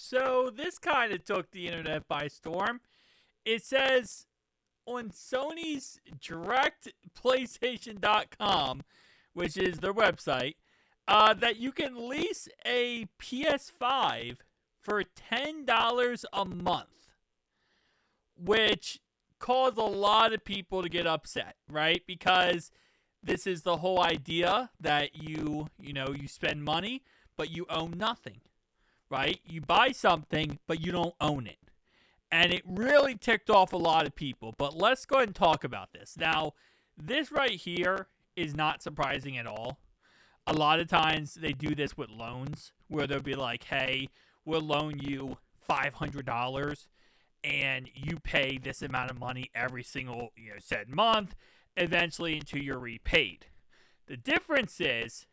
So this kind of took the internet by storm. It says on Sony's direct PlayStation.com, which is their website, that you can lease a PS5 for $10 a month, which caused a lot of people to get upset, right? Because this is the whole idea that you spend money, but you own nothing, right? You buy something, but you don't own it. And it really ticked off a lot of people. But let's go ahead and talk about this. Now, this right here is not surprising at all. A lot of times they do this with loans where they'll be like, hey, we'll loan you $500 and you pay this amount of money every single said month, eventually until you're repaid. The difference is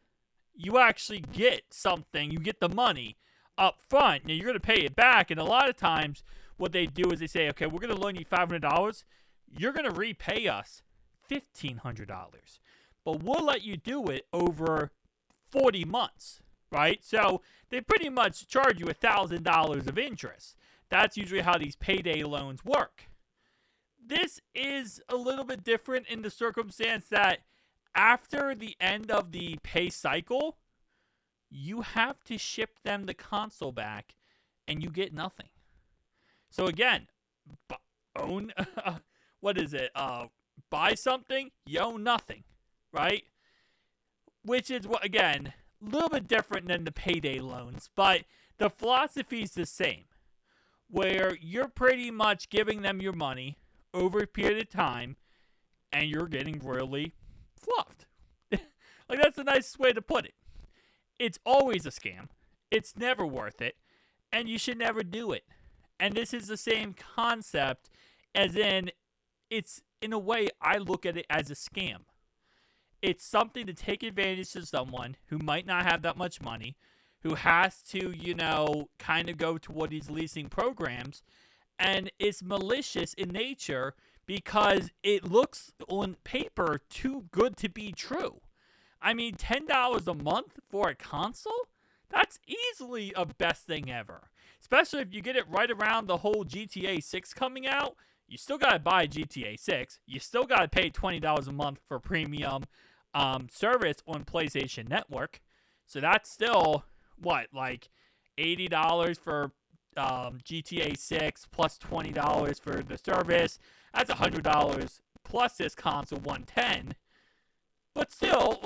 you actually get something, you get the money up front. Now, you're going to pay it back, and a lot of times what they do is they say, okay, we're going to loan you $500. You're going to repay us $1,500. But we'll let you do it over 40 months, right? So they pretty much charge you $1,000 of interest. That's usually how these payday loans work. This is a little bit different in the circumstance that after the end of the pay cycle, you have to ship them the console back and you get nothing. So again, own, what is it? Buy something, you own nothing, right? Which is, again, a little bit different than the payday loans, but the philosophy is the same, where you're pretty much giving them your money over a period of time, and you're getting royally fluffed. Like, that's the nicest way to put it. It's always a scam. It's never worth it, and you should never do it. And this is the same concept, as in, it's, in a way, I look at it as a scam. It's something to take advantage of someone who might not have that much money, who has to, kind of go toward these leasing programs, and it's malicious in nature because it looks on paper too good to be true. I mean, $10 a month for a console? That's easily a best thing ever. Especially if you get it right around the whole GTA 6 coming out. You still got to buy GTA 6. You still got to pay $20 a month for premium service on PlayStation Network. So that's still, like $80 for GTA 6 plus $20 for the service. That's $100 plus this console, $110. But still,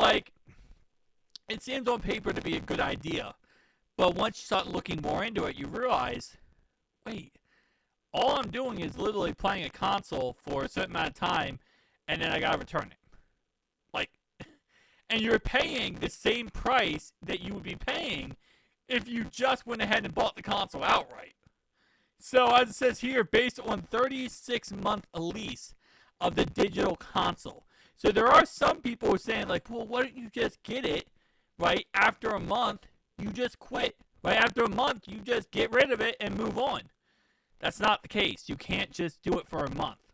it seems on paper to be a good idea. But once you start looking more into it, you realize, wait, all I'm doing is literally playing a console for a certain amount of time, and then I gotta return it. And you're paying the same price that you would be paying if you just went ahead and bought the console outright. So, as it says here, based on 36-month lease of the digital console. So, there are some people who are saying, well, why don't you just get it, right? After a month, you just quit. Right? After a month, you just get rid of it and move on. That's not the case. You can't just do it for a month.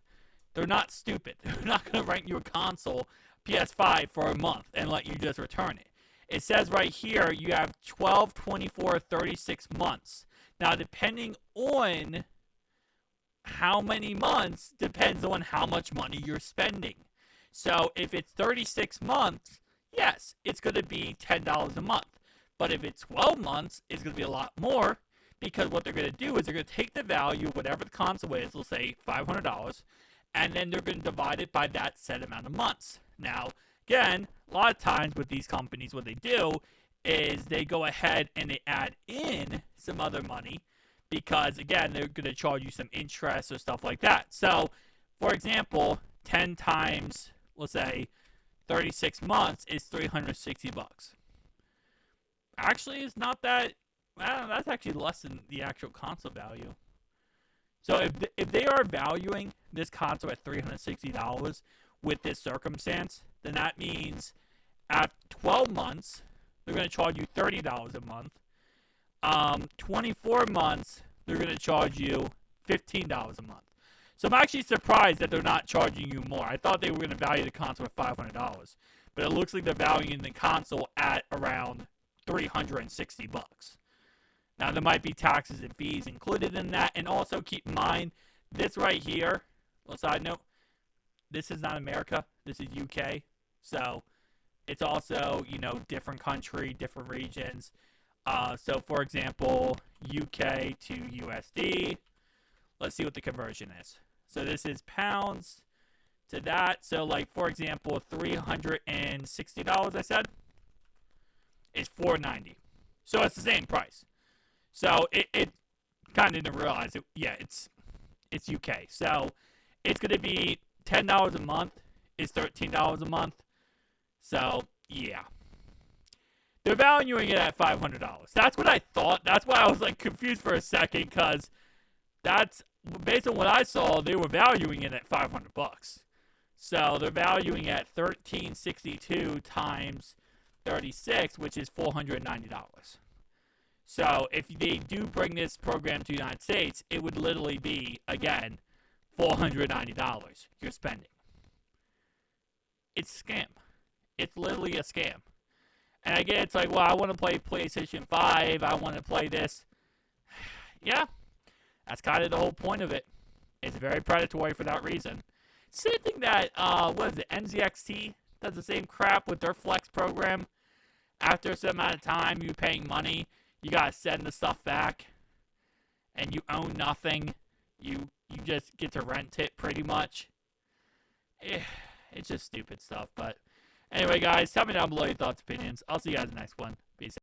They're not stupid. They're not going to rent you a console, PS5, for a month and let you just return it. It says right here you have 12, 24, 36 months. Now, depending on how many months depends on how much money you're spending. So, if it's 36 months, yes, it's going to be $10 a month. But if it's 12 months, it's going to be a lot more, because what they're going to do is they're going to take the value of whatever the console is, let's say $500, and then they're going to divide it by that set amount of months. Now, again, a lot of times with these companies, what they do is they go ahead and they add in some other money because, again, they're going to charge you some interest or stuff like that. So, for example, 10 times, let's say, 36 months is $360. Actually, it's not that, that's actually less than the actual console value. So if they are valuing this console at $360 with this circumstance, then that means at 12 months, they're going to charge you $30 a month. 24 months, they're going to charge you $15 a month. So I'm actually surprised that they're not charging you more. I thought they were going to value the console at $500, but it looks like they're valuing the console at around $360. Now, there might be taxes and fees included in that. And also keep in mind, this right here, a side note, this is not America. This is UK. So, it's also, different country, different regions. So, for example, UK to USD. Let's see what the conversion is. So, this is pounds to that. So, like, for example, $360, I said, is $4.90. So, it's the same price. So, it kind of didn't realize it. Yeah, it's UK. So, it's going to be $10 a month. It's $13 a month. So, yeah. They're valuing it at $500. That's what I thought. That's why I was, like, confused for a second, because that's, based on what I saw, they were valuing it at $500. So, they're valuing at $13.62 times 36, which is $490. So, if they do bring this program to the United States, it would literally be, again, $490 you're spending. It's a scam. It's literally a scam. And again, it's like, well, I want to play PlayStation 5. I want to play this. Yeah, that's kind of the whole point of it. It's very predatory for that reason. Same thing that, NZXT does the same crap with their Flex program. After a certain amount of time, you're paying money. You got to send the stuff back. And you own nothing. You just get to rent it pretty much. It's just stupid stuff. But anyway, guys, tell me down below your thoughts, opinions. I'll see you guys in the next one. Peace out.